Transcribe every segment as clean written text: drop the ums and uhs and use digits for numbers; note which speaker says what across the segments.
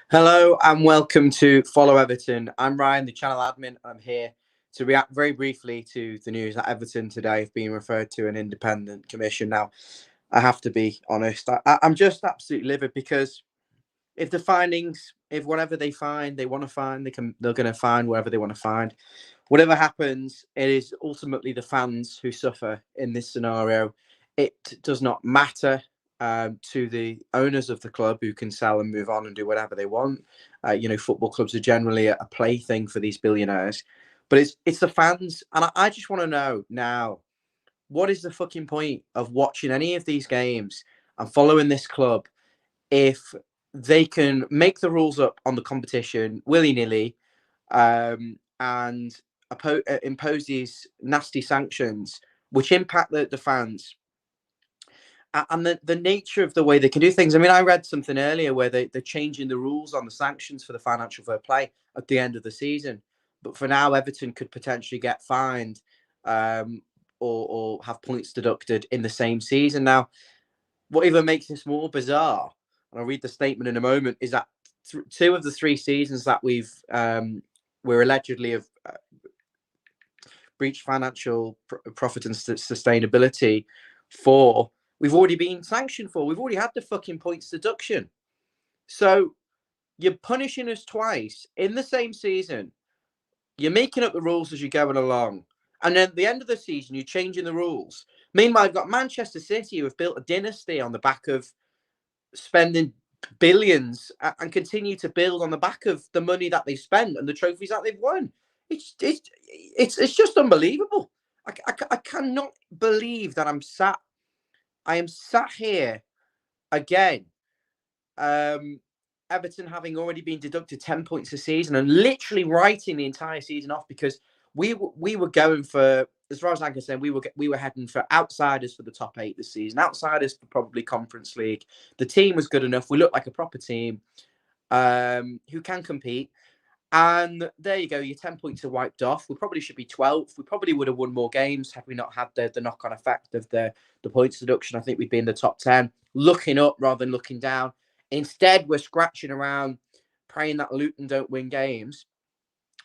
Speaker 1: Hello and welcome to Follow Everton. I'm Ryan, the channel admin. I'm here to react very briefly to the news that Everton today have been referred to an independent commission. Now, I have to be honest, I'm just absolutely livid because if the findings, if whatever they find, they want to find, they're going to find whatever they want to find. Whatever happens, it is ultimately the fans who suffer in this scenario. It does not matter to the owners of the club who can sell and move on and do whatever they want. Football clubs are generally a plaything for these billionaires, but it's the fans, and I just want to know now, what is the fucking point of watching any of these games and following this club if they can make the rules up on the competition willy-nilly and impose these nasty sanctions which impact the fans and the nature of the way they can do things. I mean, I read something earlier where they're changing the rules on the sanctions for the financial fair play at the end of the season. But for now, Everton could potentially get fined or have points deducted in the same season. Now, what even makes this more bizarre, and I'll read the statement in a moment, is that two of the three seasons that we're allegedly have breached financial profit and sustainability for, we've already been sanctioned for. We've already had the fucking points deduction. So you're punishing us twice in the same season. You're making up the rules as you're going along. And then at the end of the season, you're changing the rules. Meanwhile, I've got Manchester City who have built a dynasty on the back of spending billions and continue to build on the back of the money that they spent and the trophies that they've won. It's just unbelievable. I cannot believe that I am sat here again. Everton having already been deducted 10 points a season and literally writing the entire season off because we were going for, as far as I'm concerned, we were heading for outsiders for the top 8 this season, outsiders for probably Conference League. The team was good enough. We looked like a proper team who can compete. And there you go. Your 10 points are wiped off. We probably should be 12th. We probably would have won more games had we not had the knock-on effect of the points deduction. I think we'd be in the top 10, looking up rather than looking down. Instead, we're scratching around, praying that Luton don't win games.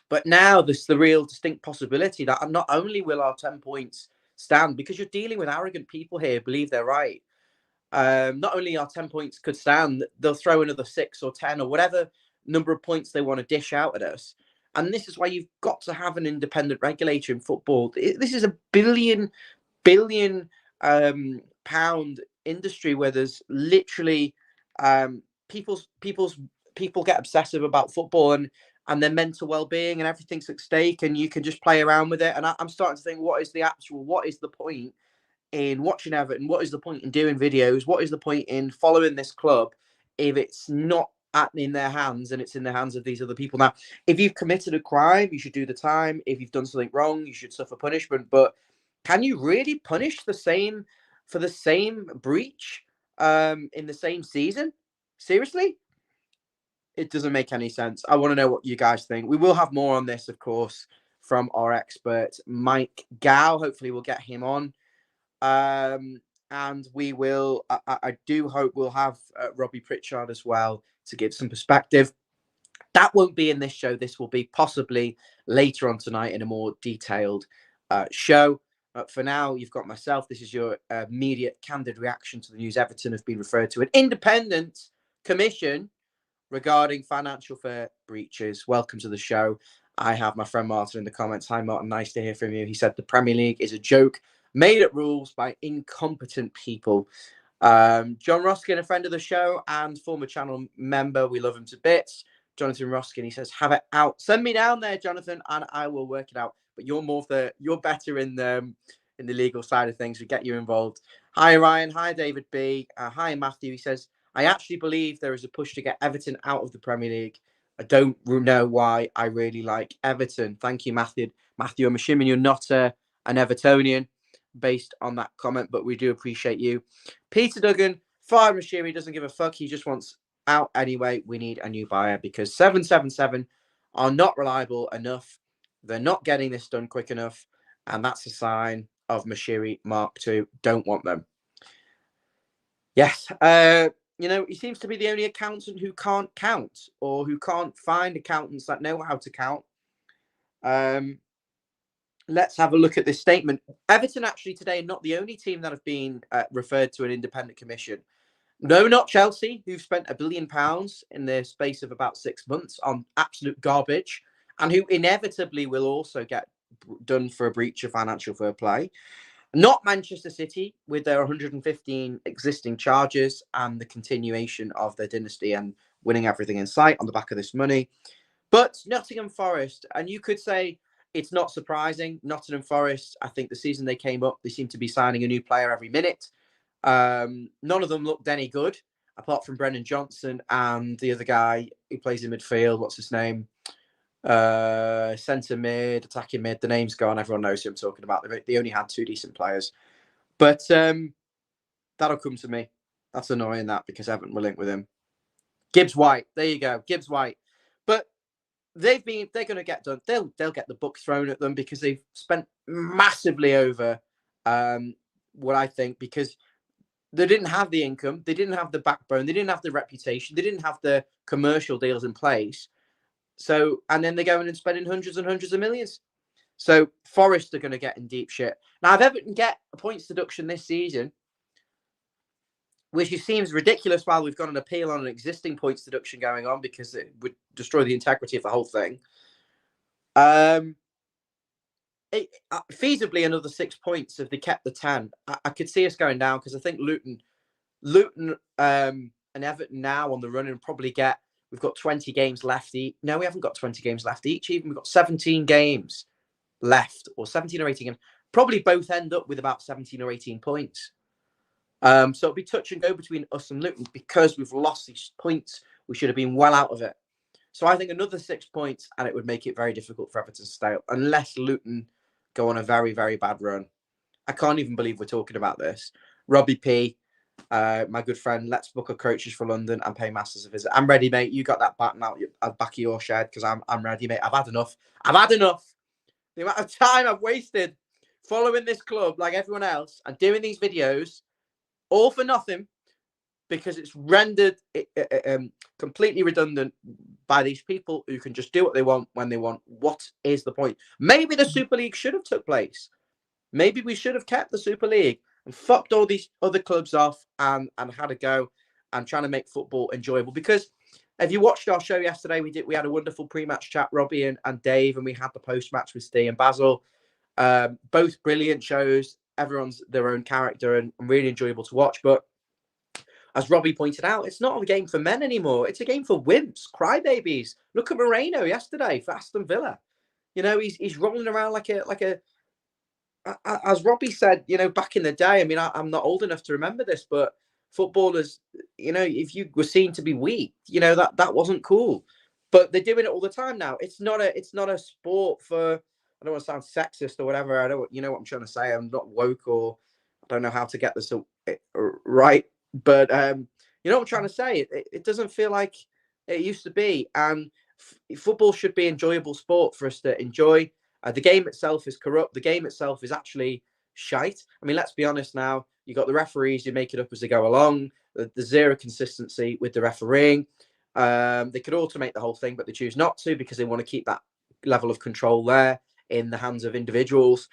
Speaker 1: But now there's the real distinct possibility that not only will our 10 points stand, because you're dealing with arrogant people here, believe they're right. Not only our 10 points could stand, they'll throw another 6 or 10 or whatever number of points they want to dish out at us. And this is why you've got to have an independent regulator in football. This is a billion pound industry where there's literally people get obsessive about football and their mental well-being and everything's at stake, and you can just play around with it. And I'm starting to think, what is the point in watching Everton? What is the point in doing videos? What is the point in following this club if it's not in their hands and it's in the hands of these other people? Now, if you've committed a crime, you should do the time. If you've done something wrong, you should suffer punishment. But can you really punish for the same breach in the same season? Seriously? It doesn't make any sense. I want to know what you guys think. We will have more on this, of course, from our expert, Mike Gow. Hopefully we'll get him on. And we will, I do hope we'll have Robbie Pritchard as well to give some perspective. That won't be in this show. This will be possibly later on tonight in a more detailed show. For now, you've got myself. This is your immediate, candid reaction to the news. Everton have been referred to an independent commission regarding financial fair breaches. Welcome to the show. I have my friend Martin in the comments. Hi, Martin. Nice to hear from you. He said the Premier League is a joke made up rules by incompetent people. John Roskin, a friend of the show and former channel member. We love him to bits. Jonathan Roskin, he says, have it out. Send me down there, Jonathan, and I will work it out. But you're better in the legal side of things. We get you involved. Hi, Ryan. Hi, David B. Hi, Matthew. He says, I actually believe there is a push to get Everton out of the Premier League. I don't know why. I really like Everton. Thank you, Matthew. Matthew, I'm assuming you're not an Evertonian based on that comment, but we do appreciate you. Peter Duggan, fire Moshiri, doesn't give a fuck. He just wants out anyway. We need a new buyer because 777 are not reliable enough. They're not getting this done quick enough. And that's a sign of Moshiri Mark II. Don't want them. Yes. he seems to be the only accountant who can't count, or who can't find accountants that know how to count. Let's have a look at this statement. Everton actually today are not the only team that have been referred to an independent commission. No, not Chelsea, who've spent £1 billion in the space of about 6 months on absolute garbage, and who inevitably will also get done for a breach of financial fair play. Not Manchester City, with their 115 existing charges and the continuation of their dynasty and winning everything in sight on the back of this money. But Nottingham Forest, and you could say it's not surprising. Nottingham Forest, I think the season they came up, they seem to be signing a new player every minute. None of them looked any good, apart from Brennan Johnson and the other guy who plays in midfield. What's his name? Centre mid, attacking mid. The name's gone. Everyone knows who I'm talking about. They only had 2 decent players. But that'll come to me. That's annoying, that, because Everton were linked with him. Gibbs White. There you go. Gibbs White. But they're going to get done. They'll get the book thrown at them because they've spent massively over what I think, because they didn't have the income, they didn't have the backbone, they didn't have the reputation, they didn't have the commercial deals in place. So, and then they're going and spending hundreds and hundreds of millions. So Forest are going to get in deep shit. Now, if Everton get a points deduction this season, which seems ridiculous while we've got an appeal on an existing points deduction going on because it would destroy the integrity of the whole thing. Feasibly another 6 points if they kept the 10. I could see us going down, because I think Luton and Everton now on the run and probably get. We've got 20 games left. No, we haven't got 20 games left each. Even we've got 17 games left, or 17 or 18 games. Probably both end up with about 17 or 18 points. So it'll be touch and go between us and Luton, because we've lost these points. We should have been well out of it. So I think another 6 points, and it would make it very difficult for Everton to stay up, unless Luton go on a very, very bad run. I can't even believe we're talking about this. Robbie P, my good friend, let's book a coaches for London and pay Masters a visit. I'm ready, mate. You got that baton out back of your shed, because I'm ready, mate. I've had enough. The amount of time I've wasted following this club like everyone else and doing these videos, all for nothing, because it's rendered completely redundant by these people who can just do what they want when they want. What is the point? Maybe the Super League should have took place. Maybe we should have kept the Super League and fucked all these other clubs off and had a go and trying to make football enjoyable. Because if you watched our show yesterday, we had a wonderful pre-match chat, Robbie and Dave, and we had the post-match with Steve and Basil. Both brilliant shows. Everyone's their own character and really enjoyable to watch. But as Robbie pointed out, it's not a game for men anymore. It's a game for wimps, crybabies. Look at Moreno yesterday for Aston Villa. He's rolling around like a. As Robbie said, back in the day. I mean, I'm not old enough to remember this, but footballers, if you were seen to be weak, that wasn't cool. But they're doing it all the time now. It's not a sport for. I don't want to sound sexist or whatever. I don't. You know what I'm trying to say. I'm not woke, or I don't know how to get this right. But you know what I'm trying to say? It doesn't feel like it used to be. And football should be enjoyable sport for us to enjoy. The game itself is corrupt. The game itself is actually shite. I mean, let's be honest now. You got the referees, you make it up as they go along. The zero consistency with the refereeing. They could automate the whole thing, but they choose not to because they want to keep that level of control there in the hands of individuals.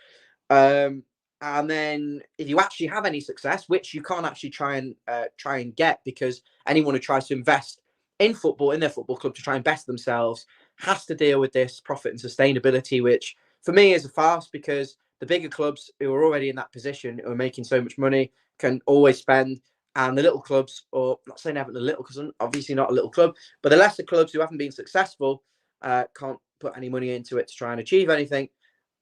Speaker 1: And then if you actually have any success, which you can't actually try and get, because anyone who tries to invest in football, in their football club, to try and best themselves, has to deal with this profit and sustainability, which for me is a farce, because the bigger clubs who are already in that position, who are making so much money, can always spend. And the little clubs, or not saying Everton little, because I'm obviously not a little club, but the lesser clubs who haven't been successful can't put any money into it to try and achieve anything.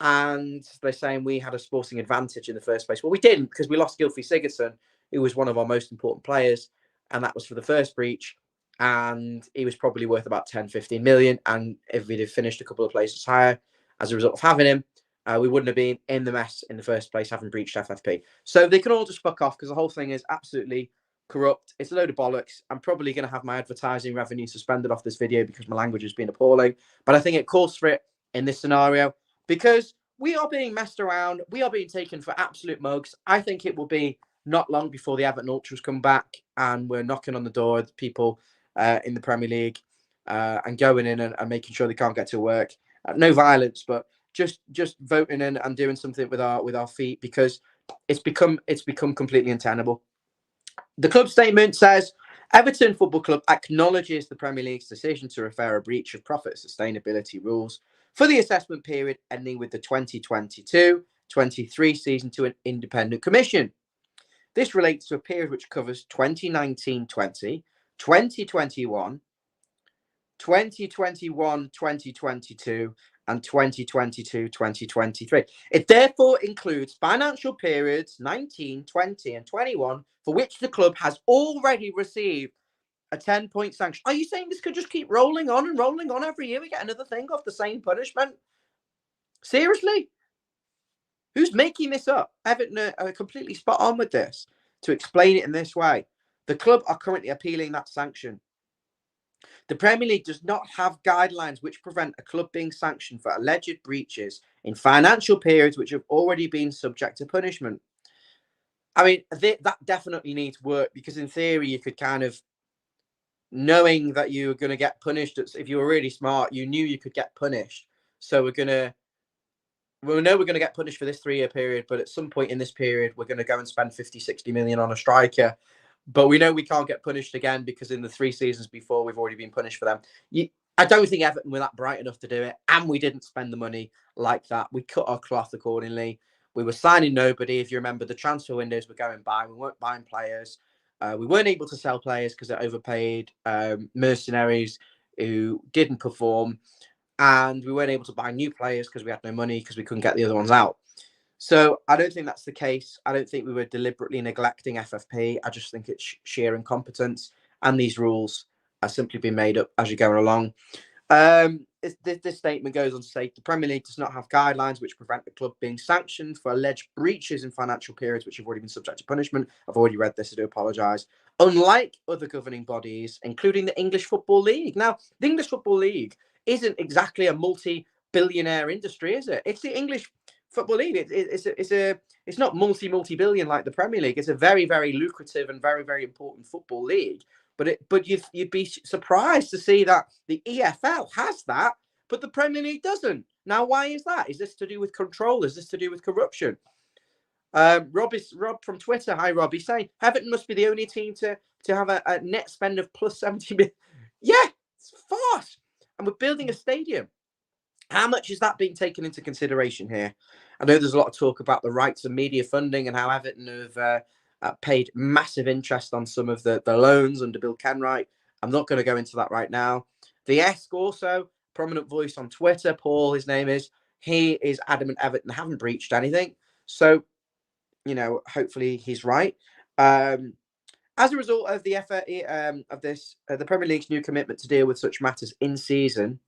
Speaker 1: And they're saying we had a sporting advantage in the first place. Well, we didn't, because we lost Gylfi Sigurdsson, who was one of our most important players. And that was for the first breach. And he was probably worth about 10, 15 million. And if we'd have finished a couple of places higher as a result of having him, we wouldn't have been in the mess in the first place, having breached FFP. So they can all just fuck off, because the whole thing is absolutely corrupt. It's a load of bollocks. I'm probably going to have my advertising revenue suspended off this video because my language has been appalling. But I think it calls for it in this scenario, because we are being messed around. We are being taken for absolute mugs. I think it will be not long before the Everton Ultras come back and we're knocking on the door of people in the Premier League and going in and making sure they can't get to work. No violence, but just voting in and doing something with our feet, because it's become completely untenable. The club statement says Everton Football Club acknowledges the Premier League's decision to refer a breach of profit sustainability rules for the assessment period ending with the 2022-23 season to an independent commission. This relates to a period which covers 2019-20, 2021, 2021-2022, and 2022-2023. It therefore includes financial periods 19, 20, and 21 for which the club has already received a 10-point sanction. Are you saying this could just keep rolling on and rolling on every year? We get another thing off the same punishment? Seriously? Who's making this up? Everton are completely spot on with this to explain it in this way. The club are currently appealing that sanction. The Premier League does not have guidelines which prevent a club being sanctioned for alleged breaches in financial periods which have already been subject to punishment. I mean, that definitely needs work, because in theory, you could kind of, knowing that you were going to get punished, if you were really smart, you knew you could get punished. So we know we're going to get punished for this 3-year period, but at some point in this period, we're going to go and spend 50, 60 million on a striker. But we know we can't get punished again because in the 3 seasons before, we've already been punished for them. I don't think Everton were that bright enough to do it, and we didn't spend the money like that. We cut our cloth accordingly. We were signing nobody. If you remember, the transfer windows were going by. We weren't buying players. We weren't able to sell players because they're overpaid mercenaries who didn't perform. And we weren't able to buy new players because we had no money, because we couldn't get the other ones out. So I don't think that's the case. I don't think we were deliberately neglecting FFP. I just think it's sheer incompetence, and these rules are simply being made up as you're going along. This statement goes on to say the Premier League does not have guidelines which prevent the club being sanctioned for alleged breaches in financial periods which have already been subject to punishment. I've already read this, I do apologise. Unlike other governing bodies, including the English Football League. Now, the English Football League isn't exactly a multi-billionaire industry, is it? It's the English Football League. It's not multi-billion like the Premier League. It's a very, very lucrative and very, very important football league. But you'd be surprised to see that the EFL has that, but the Premier League doesn't. Now, why is that? Is this to do with control? Is this to do with corruption? Rob from Twitter. Hi, Rob. He's saying Everton must be the only team to have a net spend of plus 70 million. Yeah, it's fast. And we're building a stadium. How much is that being taken into consideration here? I know there's a lot of talk about the rights of media funding and how Everton have paid massive interest on some of the loans under Bill Kenwright. I'm not going to go into that right now. The ESC also, prominent voice on Twitter, Paul, his name is, he is adamant Everton haven't breached anything. So, hopefully he's right. As a result of the the Premier League's new commitment to deal with such matters in season,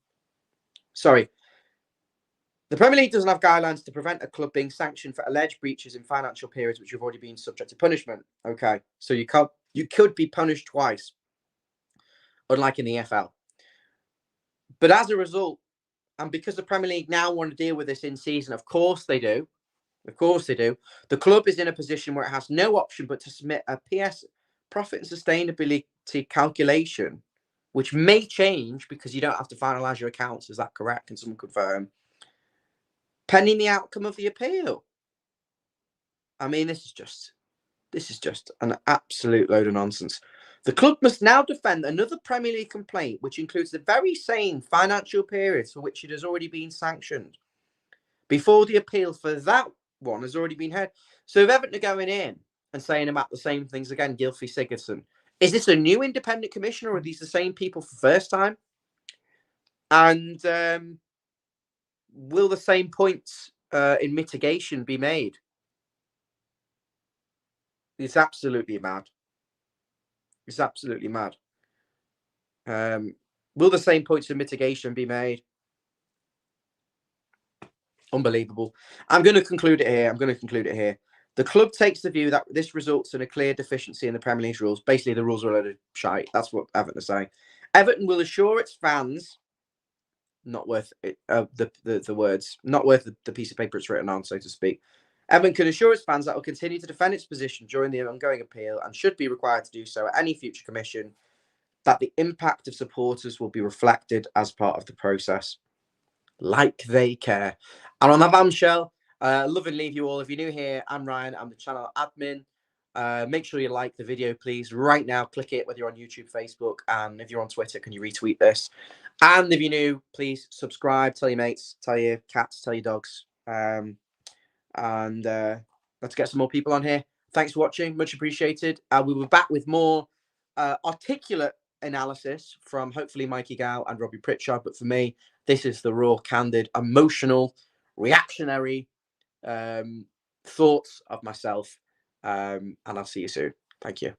Speaker 1: the Premier League doesn't have guidelines to prevent a club being sanctioned for alleged breaches in financial periods which have already been subject to punishment. Okay, so you could be punished twice, unlike in the EFL. But as a result, and because the Premier League now want to deal with this in season, of course they do. Of course they do. The club is in a position where it has no option but to submit a PS profit and sustainability calculation, which may change because you don't have to finalise your accounts. Is that correct? Can someone confirm? Pending the outcome of the appeal. I mean, this is just an absolute load of nonsense. The club must now defend another Premier League complaint, which includes the very same financial periods for which it has already been sanctioned, before the appeal for that one has already been heard. So if Everton are going in and saying about the same things again, Gylfi Sigurdsson, is this a new independent commissioner, or are these the same people for the first time? And will the same points in mitigation be made? It's absolutely mad. It's absolutely mad. Will the same points of mitigation be made? Unbelievable. I'm going to conclude it here. The club takes the view that this results in a clear deficiency in the Premier League's rules. Basically, the rules are a load of shite. That's what Everton are saying. Everton will assure its fans, not worth it, the words, not worth the piece of paper it's written on, so to speak. Everton can assure its fans that it will continue to defend its position during the ongoing appeal and should be required to do so at any future commission, that the impact of supporters will be reflected as part of the process. Like they care. And on that bombshell, love and leave you all. If you're new here, I'm Ryan. I'm the channel admin. Make sure you like the video, please. Right now, click it, whether you're on YouTube, Facebook, and if you're on Twitter, can you retweet this? And if you're new, please subscribe, tell your mates, tell your cats, tell your dogs. And let's get some more people on here. Thanks for watching. Much appreciated. We will be back with more articulate analysis from hopefully Mikey Gow and Robbie Pritchard. But for me, this is the raw, candid, emotional, reactionary thoughts of myself. And I'll see you soon. Thank you.